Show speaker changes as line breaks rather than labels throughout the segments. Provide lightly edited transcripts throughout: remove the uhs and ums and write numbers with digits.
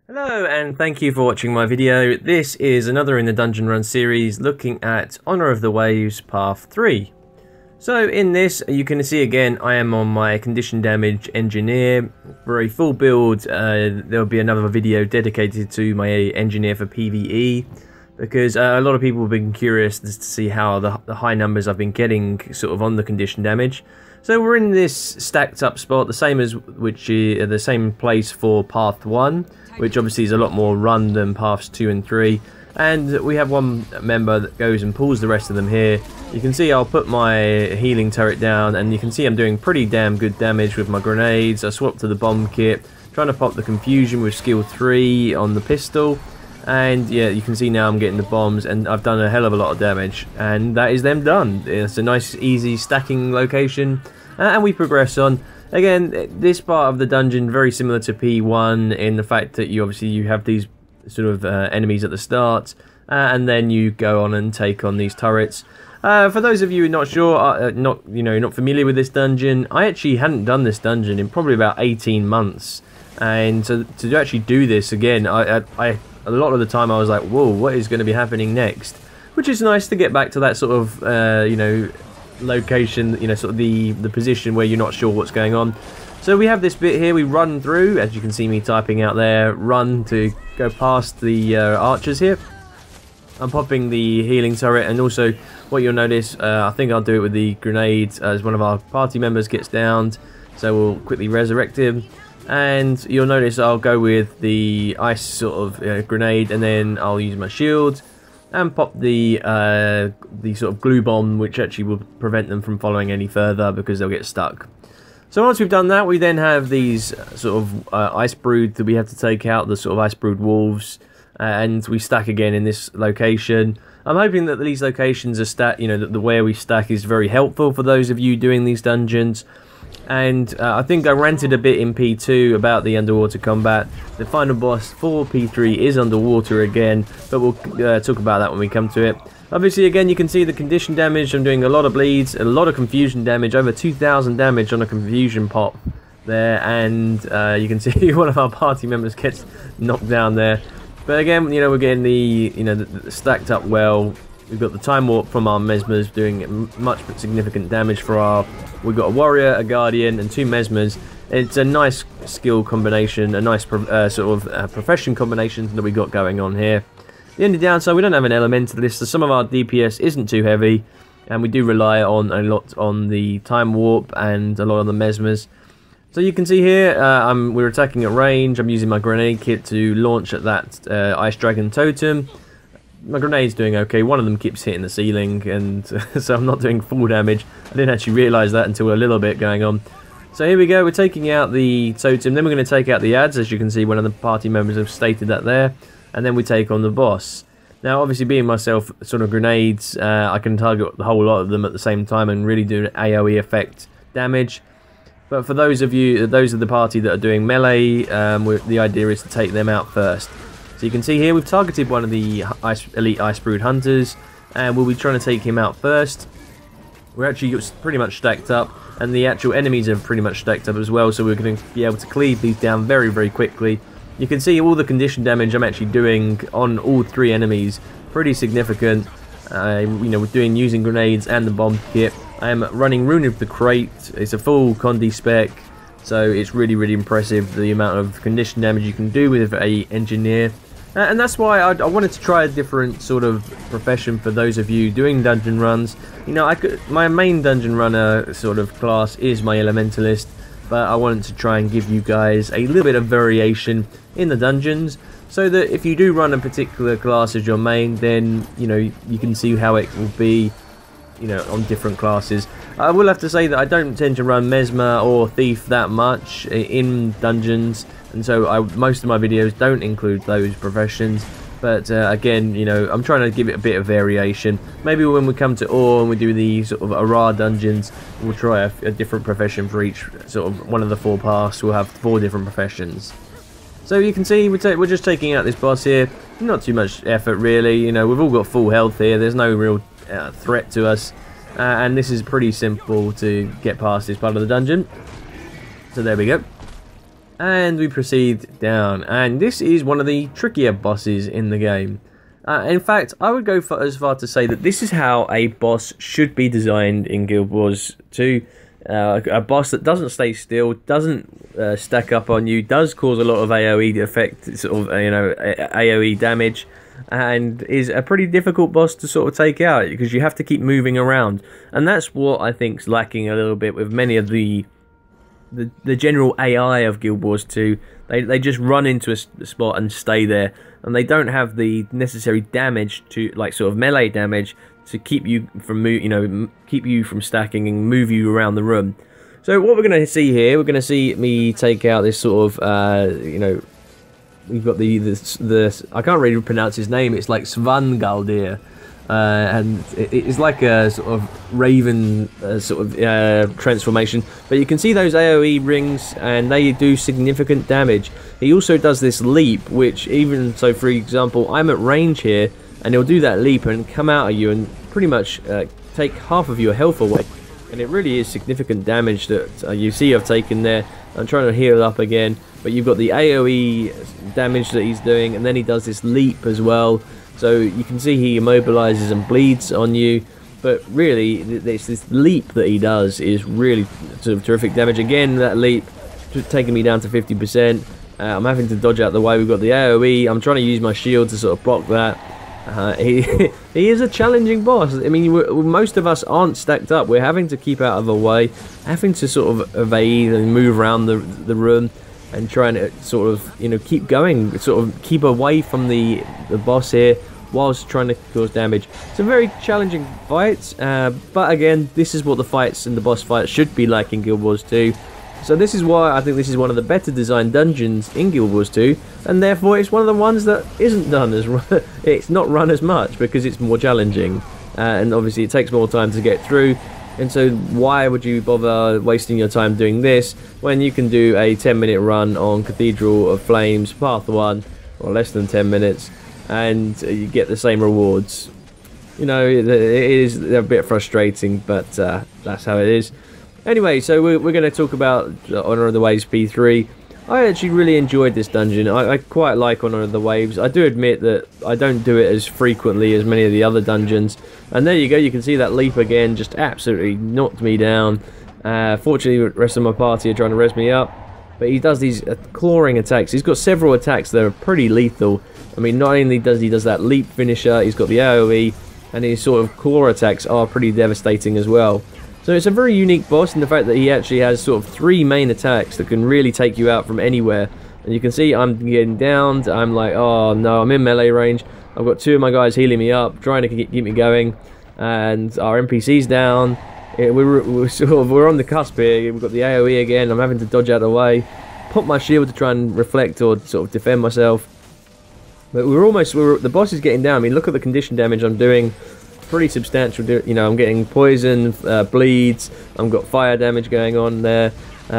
Hello and thank you for watching my video. This is another in the Dungeon Run series looking at Honor of the Waves Path 3. So in this you can see again I am on my condition damage engineer. For a full build there will be another video dedicated to my engineer for PvE, because a lot of people have been curious to see how the high numbers I've been getting sort of on the condition damage. So we're in this stacked up spot, the same as the same place for Path 1, which obviously is a lot more run than Paths 2 and 3. And we have one member that goes and pulls the rest of them here. You can see I'll put my healing turret down, and you can see I'm doing pretty damn good damage with my grenades. I swapped to the bomb kit, trying to pop the confusion with skill 3 on the pistol. And yeah, you can see now I'm getting the bombs, and I've done a hell of a lot of damage, and that is them done. It's a nice easy stacking location, and we progress on. Again, this part of the dungeon very similar to P1 in the fact that you have these sort of enemies at the start, and then you go on and take on these turrets. For those of you not sure, not familiar with this dungeon, I actually hadn't done this dungeon in probably about 18 months, and to actually do this again, a lot of the time I was like, whoa, what is going to be happening next? Which is nice to get back to that sort of, location, sort of the position where you're not sure what's going on. So we have this bit here, we run through, as you can see me typing out there, run to go past the archers here. I'm popping the healing turret, and also what you'll notice, I think I'll do it with the grenades as one of our party members gets downed, so we'll quickly resurrect him. And you'll notice I'll go with the ice sort of grenade, and then I'll use my shield and pop the sort of glue bomb, which actually will prevent them from following any further because they'll get stuck. So once we've done that, we then have these sort of ice brood that we have to take out, the sort of ice brood wolves, and we stack again in this location. I'm hoping that these locations are that the way we stack is very helpful for those of you doing these dungeons. And I think I ranted a bit in P2 about the underwater combat. The final boss for P3 is underwater again, but we'll talk about that when we come to it. Obviously, again, you can see the condition damage. I'm doing a lot of bleeds, a lot of confusion damage, over 2,000 damage on a confusion pop there, and you can see one of our party members gets knocked down there. But again, we're getting the stacked up well. We've got the time warp from our mesmers doing much significant damage for our... We've got a warrior, a guardian, and 2 mesmers. It's a nice skill combination, a nice profession combination that we got going on here. The only downside, we don't have an elementalist, so some of our DPS isn't too heavy, and we do rely on a lot on the time warp and a lot on the mesmers. So you can see here, we're attacking at range. I'm using my grenade kit to launch at that ice dragon totem. My grenade's doing okay. One of them keeps hitting the ceiling, and so I'm not doing full damage. I didn't actually realise that until a little bit going on. So here we go, we're taking out the totem, then we're going to take out the ads. As you can see, one of the party members have stated that there, and then we take on the boss. Now obviously, being myself sort of grenades, I can target the whole lot of them at the same time and really do an AoE effect damage. But for those of the party that are doing melee, the idea is to take them out first. So you can see here we've targeted one of the elite ice brood hunters, and we'll be trying to take him out first. We're actually pretty much stacked up, and the actual enemies are pretty much stacked up as well, so we're going to be able to cleave these down very, very quickly. You can see all the condition damage I'm actually doing on all 3 enemies, pretty significant. Using grenades and the bomb kit. I am running Rune of the Crate. It's a full Condi spec, so it's really, really impressive the amount of condition damage you can do with a engineer. And that's why I wanted to try a different sort of profession for those of you doing dungeon runs. My main dungeon runner sort of class is my elementalist, but I wanted to try and give you guys a little bit of variation in the dungeons, so that if you do run a particular class as your main, then you can see how it will be on different classes. I will have to say that I don't tend to run Mesmer or Thief that much in dungeons, and so most of my videos don't include those professions. But again, I'm trying to give it a bit of variation. Maybe when we come to Ore and we do the sort of Ara dungeons, we'll try a different profession for each sort of one of the 4 paths. We'll have 4 different professions. So you can see we're just taking out this boss here. Not too much effort really. We've all got full health here. There's no real threat to us, and this is pretty simple to get past this part of the dungeon. So there we go. And we proceed down, and this is one of the trickier bosses in the game. In fact, I would go as far to say that this is how a boss should be designed in Guild Wars 2. A boss that doesn't stay still, doesn't stack up on you, does cause a lot of AoE effect, sort of, AoE damage, and is a pretty difficult boss to sort of take out because you have to keep moving around. And that's what I think's lacking a little bit with many of the general AI of Guild Wars 2. They just run into a spot and stay there, and they don't have the necessary damage to, like, sort of melee damage to keep you from keep you from stacking and move you around the room. So what we're going to see here, we're going to see me take out this sort of we've got the I can't really pronounce his name. It's like Svangaldir. And it's like a sort of raven transformation, but you can see those AoE rings and they do significant damage. He also does this leap, which, even so, for example, I'm at range here and he'll do that leap and come out at you and pretty much take half of your health away, and it really is significant damage that you see I've taken there. I'm trying to heal up again, but you've got the AoE damage that he's doing, and then he does this leap as well. So you can see he immobilizes and bleeds on you, but really this leap that he does is really sort of terrific damage. Again, that leap just taking me down to 50%. I'm having to dodge out the way. We've got the AoE. I'm trying to use my shield to sort of block that. He is a challenging boss. I mean, most of us aren't stacked up. We're having to keep out of the way, having to sort of evade and move around the room, and trying to sort of, keep going, sort of keep away from the boss here whilst trying to cause damage. It's a very challenging fight, but again, this is what the fights and the boss fights should be like in Guild Wars 2. So this is why I think this is one of the better designed dungeons in Guild Wars 2, and therefore it's one of the ones that isn't done as it's not run as much because it's more challenging, and obviously it takes more time to get through. And so why would you bother wasting your time doing this when you can do a 10-minute run on Cathedral of Flames Path 1, or less than 10 minutes, and you get the same rewards? It is a bit frustrating, but that's how it is. Anyway, so we're going to talk about Honor of the Waves P3. I actually really enjoyed this dungeon. I quite like Honor of the Waves. I do admit that I don't do it as frequently as many of the other dungeons. And there you go, you can see that leap again, just absolutely knocked me down. Fortunately, the rest of my party are trying to res me up. But he does these clawing attacks. He's got several attacks that are pretty lethal. I mean, not only does he that leap finisher, he's got the AoE, and his sort of claw attacks are pretty devastating as well. So it's a very unique boss in the fact that he actually has sort of 3 main attacks that can really take you out from anywhere. And you can see I'm getting downed. I'm like, oh no, I'm in melee range. I've got 2 of my guys healing me up, trying to keep me going, and our NPC's down. We're on the cusp here. We've got the AoE again. I'm having to dodge out of the way, pop my shield to try and reflect or sort of defend myself. But the boss is getting down. I mean, look at the condition damage I'm doing. Pretty substantial. I'm getting poison, bleeds. I've got fire damage going on there.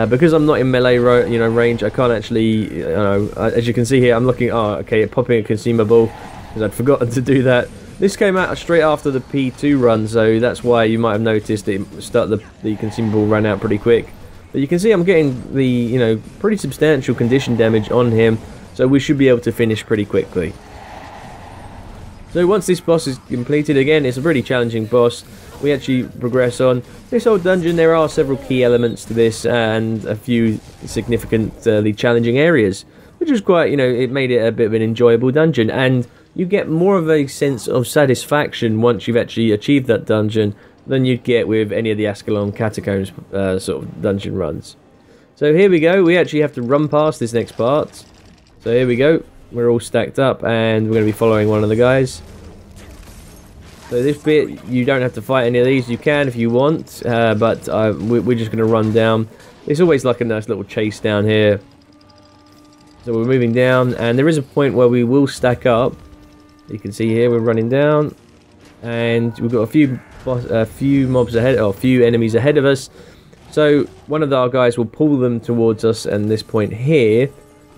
Because I'm not in melee range, I can't actually, as you can see here, I'm looking, popping a consumable, because I'd forgotten to do that. This came out straight after the P2 run, so that's why you might have noticed the consumable ran out pretty quick. But you can see I'm getting the, pretty substantial condition damage on him, so we should be able to finish pretty quickly. So once this boss is completed, again, it's a really challenging boss. We actually progress on. This whole dungeon, there are several key elements to this and a few significantly challenging areas, which is quite, it made it a bit of an enjoyable dungeon, and you get more of a sense of satisfaction once you've actually achieved that dungeon than you'd get with any of the Ascalon Catacombs sort of dungeon runs. So here we go, we actually have to run past this next part. So here we go. We're all stacked up and we're going to be following one of the guys. So this bit, you don't have to fight any of these. You can if you want, but we're just going to run down. It's always like a nice little chase down here. So we're moving down, and there is a point where we will stack up. You can see here we're running down, and we've got a few mobs ahead, or a few enemies ahead of us. So one of our guys will pull them towards us, and this point here.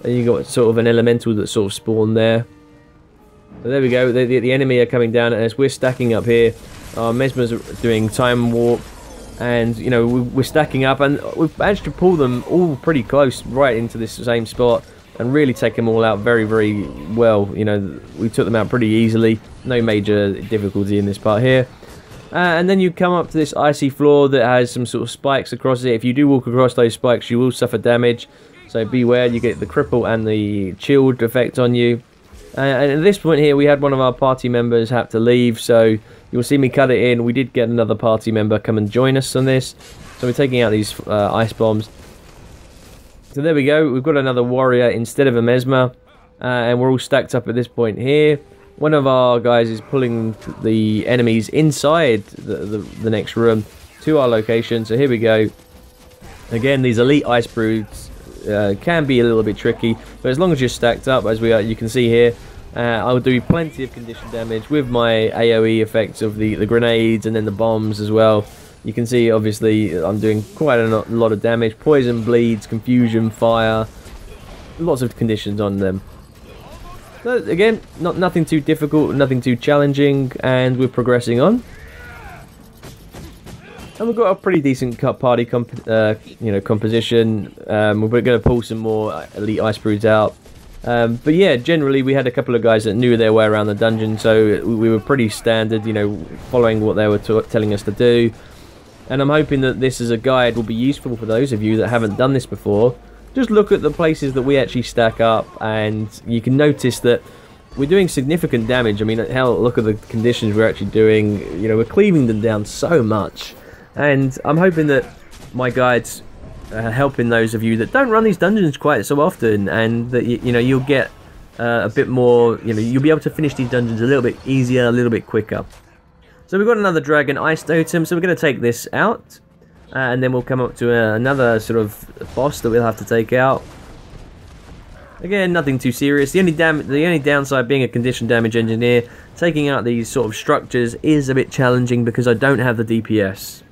And you've got sort of an elemental that sort of spawned there. So there we go, the enemy are coming down at us. We're stacking up here. Our Mesmer's doing time warp. and you know we're stacking up, and we've managed to pull them all pretty close right into this same spot and really take them all out very, very well. You know, we took them out pretty easily, no major difficulty in this part here. And then you come up to this icy floor that has some sort of spikes across it. If you do walk across those spikes, you will suffer damage, so beware. You get the cripple and the chilled effect on you. And at this point here, we had one of our party members have to leave, so you'll see me cut it in. We did get another party member come and join us on this, so we're taking out these ice bombs. So there we go, we've got another warrior instead of a mesmer, and we're all stacked up at this point here. One of our guys is pulling the enemies inside the next room to our location, so here we go. Again, these elite ice broods can be a little bit tricky, but as long as you're stacked up, as you can see here, I'll do plenty of condition damage with my AoE effects of the grenades and then the bombs as well. You can see, obviously, I'm doing quite a lot of damage. Poison, bleeds, confusion, fire. Lots of conditions on them. So, again, nothing too difficult, nothing too challenging, and we're progressing on. And we've got a pretty decent party composition. We're going to pull some more elite ice broods out. But yeah, generally we had a couple of guys that knew their way around the dungeon, so we were pretty standard, you know, following what they were telling us to do. And I'm hoping that this as a guide will be useful for those of you that haven't done this before. Just look at the places that we actually stack up, and you can notice that we're doing significant damage. I mean, hell, look at the conditions we're actually doing. You know, we're cleaving them down so much. And I'm hoping that my guides are helping those of you that don't run these dungeons quite so often, and that you know, you'll get a bit more, you know, you'll be able to finish these dungeons a little bit easier, a little bit quicker. So we've got another dragon ice totem, so we're going to take this out, and then we'll come up to another sort of boss that we'll have to take out. Again, nothing too serious. The only downside, being a condition damage engineer, taking out these sort of structures is a bit challenging because I don't have the DPS.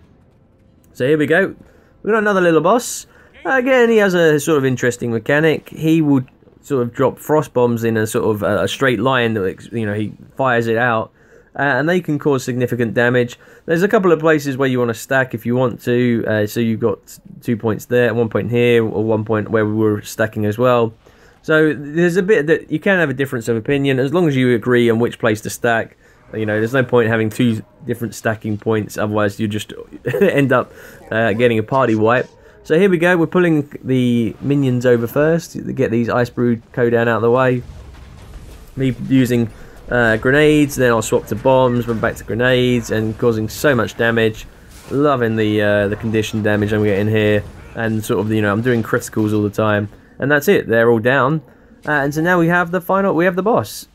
So here we go. We've got another little boss. Again, he has a sort of interesting mechanic. He would sort of drop frost bombs in a sort of a straight line that, you know, he fires it out. And they can cause significant damage. There's a couple of places where you want to stack if you want to. So you've got 2 points there, 1 point here, or 1 point where we were stacking as well. So there's a bit that you can have a difference of opinion as long as you agree on which place to stack. You know, there's no point having 2 different stacking points, otherwise you just end up getting a party wipe. So here we go, we're pulling the minions over first to get these ice brood cooldown out of the way. Me using grenades, then I'll swap to bombs, run back to grenades, and causing so much damage. Loving the condition damage I'm getting here, and sort of, you know, I'm doing criticals all the time, and that's it. They're all down, and so now we have the boss.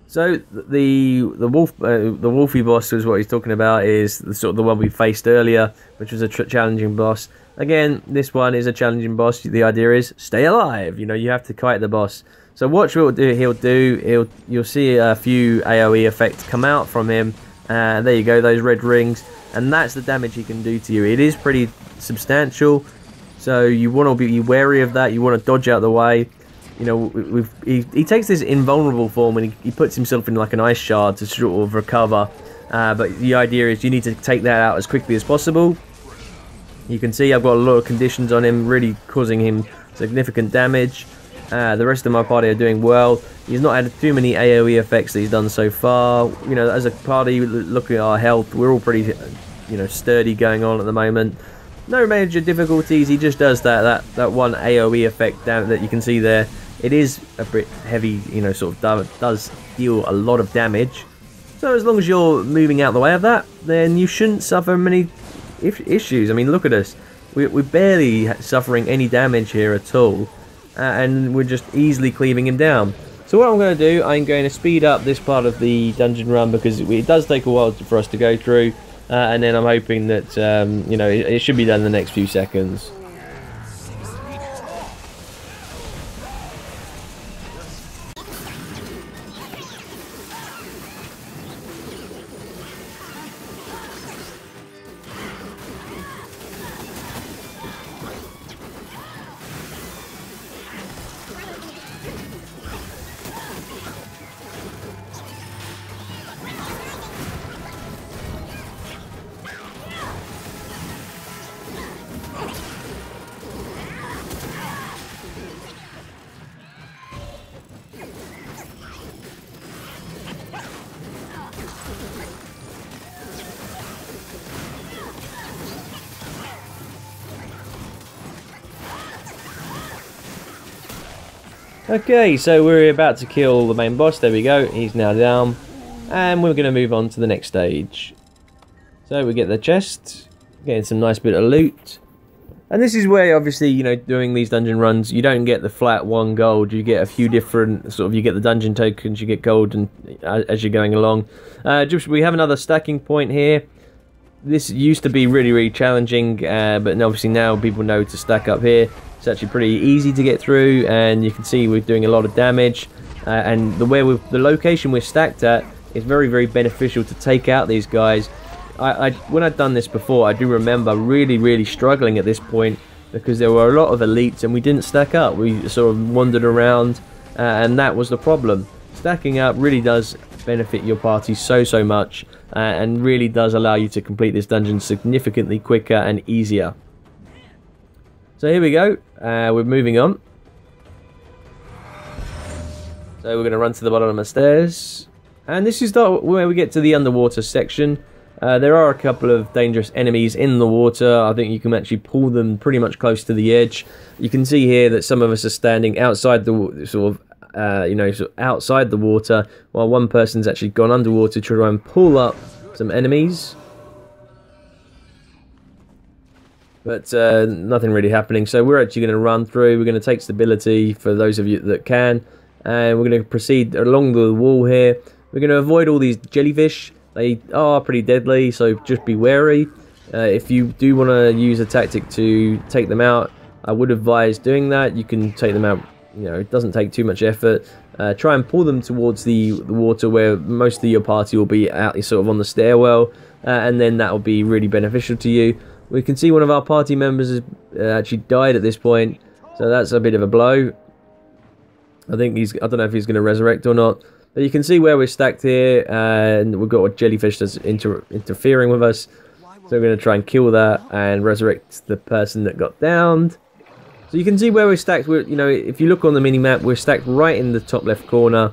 So the wolfy boss is what he's talking about, is the one we faced earlier, which was a challenging boss. Again, this one is a challenging boss. The idea is stay alive. You know, you have to kite the boss. So watch what he'll do. You'll see a few AoE effects come out from him. There you go, those red rings, and that's the damage he can do to you. It is pretty substantial, so you want to be wary of that. You want to dodge out the way. You know, he takes this invulnerable form and he puts himself in like an ice shard to sort of recover. But the idea is you need to take that out as quickly as possible. You can see I've got a lot of conditions on him, really causing him significant damage. The rest of my party are doing well. He's not had too many AoE effects that he's done so far. You know, as a party, looking at our health, we're all pretty, you know, sturdy going on at the moment. No major difficulties. He just does that one AoE effect down that you can see there. It is a bit heavy, you know, sort of does deal a lot of damage. So as long as you're moving out the way of that, then you shouldn't suffer many issues. I mean, look at us. We're barely suffering any damage here at all. And we're just easily cleaving him down. So what I'm going to do, I'm going to speed up this part of the dungeon run because it does take a while for us to go through. And then I'm hoping that, you know, it should be done in the next few seconds. Okay, so we're about to kill the main boss. There we go. He's now down. And we're going to move on to the next stage. So we get the chest. Getting some nice bit of loot. And this is where, obviously, you know, doing these dungeon runs, you don't get the flat 1 gold. You get a few different, sort of, you get the dungeon tokens, you get gold and as you're going along. We have another stacking point here. This used to be really, really challenging, but obviously now people know to stack up here. It's actually pretty easy to get through, and you can see we're doing a lot of damage. And the location we're stacked at is very, very beneficial to take out these guys. When I'd done this before, I do remember really, really struggling at this point because there were a lot of elites and we didn't stack up. We sort of wandered around, and that was the problem. Stacking up really does benefit your party so much, and really does allow you to complete this dungeon significantly quicker and easier. So here we go. We're moving on. So we're going to run to the bottom of the stairs, and this is where we get to the underwater section. There are a couple of dangerous enemies in the water. I think you can actually pull them pretty much close to the edge. You can see here that some of us are standing outside the sort of outside the water, while one person's actually gone underwater to try and pull up some enemies. But nothing really happening. So we're actually going to run through. We're going to take stability for those of you that can, and we're going to proceed along the wall here. We're going to avoid all these jellyfish. They are pretty deadly, so just be wary. If you do want to use a tactic to take them out, I would advise doing that. You can take them out, you know, it doesn't take too much effort. Try and pull them towards the water where most of your party will be out sort of on the stairwell, and then that will be really beneficial to you. We can see one of our party members has actually died at this point, so that's a bit of a blow. I don't know if he's going to resurrect or not. But you can see where we're stacked here, and we've got a jellyfish that's interfering with us. So we're going to try and kill that and resurrect the person that got downed. So you can see where we're stacked. You know, if you look on the mini-map, we're stacked right in the top left corner.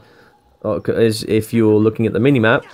As if you're looking at the mini-map,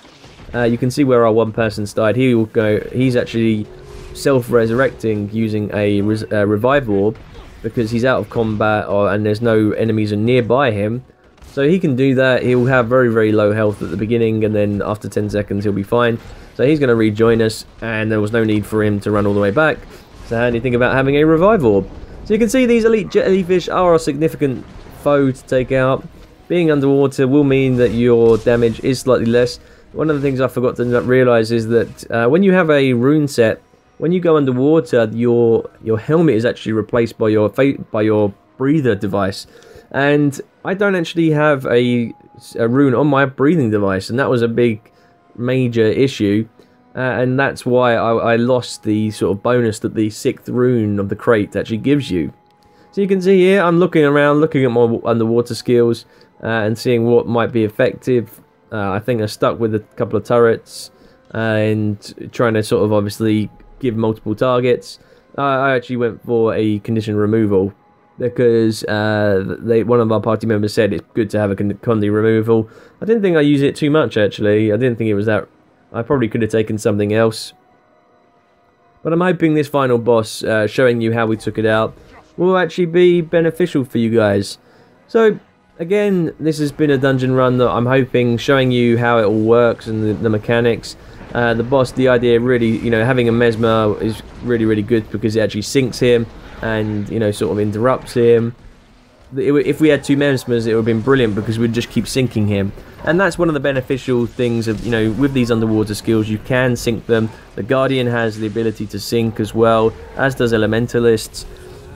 you can see where our one person's died. He will go. He's actually self-resurrecting using a revive orb because he's out of combat, and there's no enemies nearby him. So he can do that. He'll have very, very low health at the beginning, and then after 10 seconds he'll be fine. So he's going to rejoin us, and there was no need for him to run all the way back. So how do you think about having a revive orb? So you can see these elite jellyfish are a significant foe to take out. Being underwater will mean that your damage is slightly less. One of the things I forgot to realise is that when you have a rune set, when you go underwater, your helmet is actually replaced by your breather device. And I don't actually have a rune on my breathing device, and that was a big major issue, and that's why I lost the sort of bonus that the 6th rune of the crate actually gives you. So you can see here I'm looking around, looking at my underwater skills, and seeing what might be effective. I think I stuck with a couple of turrets and trying to sort of obviously give multiple targets. I actually went for a condition removal, because one of our party members said it's good to have a condi removal. I didn't think I used it too much, actually. I didn't think it was that. I probably could have taken something else. But I'm hoping this final boss, showing you how we took it out, will actually be beneficial for you guys. So, again, this has been a dungeon run that I'm hoping, showing you how it all works and the mechanics. The boss, the idea really, you know, having a mesmer is really, really good because it actually sinks him and, you know, sort of interrupts him. If we had 2 mesmers, it would have been brilliant because we'd just keep sinking him. And that's one of the beneficial things of, you know, with these underwater skills, you can sink them. The Guardian has the ability to sink as well, as does Elementalists.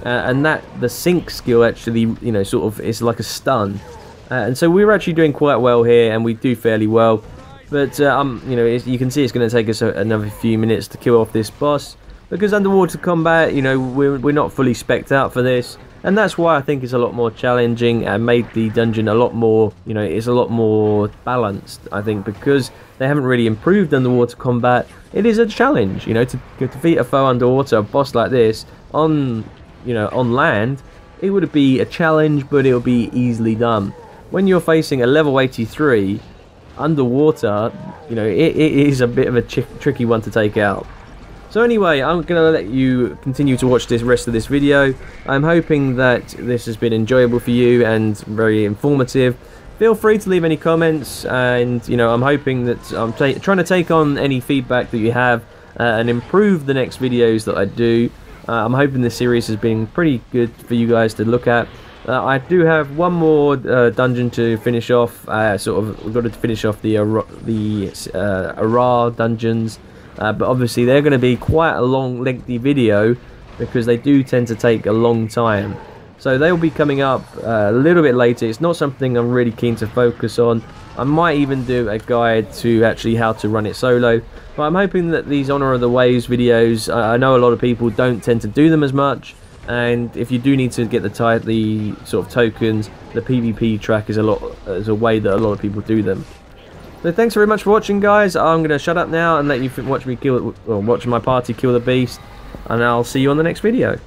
And that, the sink skill actually, you know, sort of is like a stun. And so we were actually doing quite well here, and we do fairly well. But, you know, you can see it's going to take us another few minutes to kill off this boss. Because underwater combat, you know, we're not fully spec'd out for this, and that's why I think it's a lot more challenging and made the dungeon a lot more, you know, it's a lot more balanced. I think because they haven't really improved underwater combat, it is a challenge, you know, to defeat a foe underwater, a boss like this on, you know, on land. It would be a challenge, but it would be easily done. When you're facing a level 83 underwater, you know, it is a bit of a tricky one to take out. So anyway, I'm going to let you continue to watch this rest of this video. I'm hoping that this has been enjoyable for you and very informative. Feel free to leave any comments, and you know, I'm hoping that I'm trying to take on any feedback that you have and improve the next videos that I do. I'm hoping this series has been pretty good for you guys to look at. I do have one more dungeon to finish off. We've got to finish off the Ara dungeons. But obviously they're going to be quite a long, lengthy video because they do tend to take a long time. So they'll be coming up a little bit later. It's not something I'm really keen to focus on. I might even do a guide to actually how to run it solo. But I'm hoping that these Honor of the Waves videos, I know a lot of people don't tend to do them as much. And if you do need to get the sort of tokens, the PvP track is a way that a lot of people do them. So thanks very much for watching, guys. I'm going to shut up now and let you watch my party kill the beast, and I'll see you on the next video.